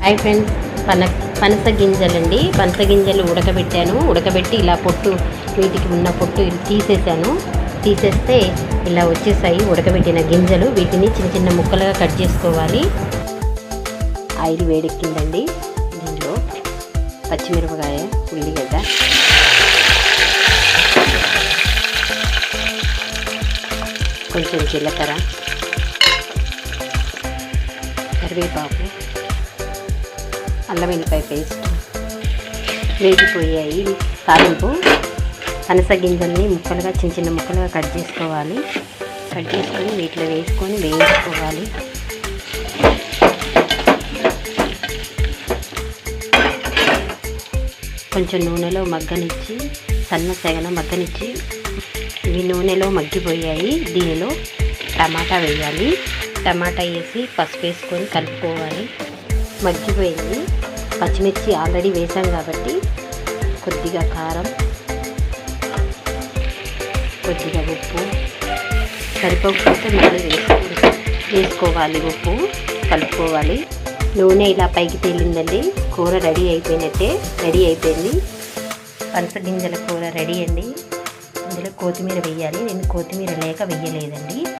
Hi friends, పనస గింజలండి. పనస గింజలు ఉడకబెట్టి ఇలా పొట్టు, వీటికి ఉన్న పొట్టు తీసేసాను. తీసేస్తే ఇలా వచ్చేసాయి ఉడకబెట్టిన గింజలు. వీటిని చిన్న చిన్న ముక్కలుగా కట్ చేసుకోవాలి. ఆయిల్ వేడెక్కిందండి. దీనిలో పచ్చిమిరపకాయ, ఉల్లిగడ్డ, కొంచెం జీలకర్ర, కరివేపాకు, అల్లం వెల్లిపాయ పేస్ట్ వేగిపోయాయి. తాలింపు పనస గింజల్ని ముక్కలుగా చిన్న చిన్న ముక్కలుగా కట్ చేసుకోవాలి. కట్ చేసుకొని వీటిలో వేసుకొని వేయించుకోవాలి. కొంచెం నూనెలో మగ్గనిచ్చి, సన్న సెగన మగ్గనిచ్చి, ఇవి నూనెలో మగ్గిపోయాయి. దీనిలో టమాటా వేయాలి. టమాటా వేసి పసుపు వేసుకొని కలుపుకోవాలి. మగ్గిపోయింది. పచ్చిమిర్చి ఆల్రెడీ వేసాం కాబట్టి కొద్దిగా కారం, కొద్దిగా ఉప్పు, సరిపోకపోతే మళ్ళీ వేసుకోవాలి. ఉప్పు కలుపుకోవాలి. నూనె ఇలా పైకి తేలిందండి. కూర రెడీ అయిపోయింది. పనస గింజల కూర రెడీ అండి. ఇందులో కొత్తిమీర వేయాలి. నేను కొత్తిమీర లేక వేయలేదండి.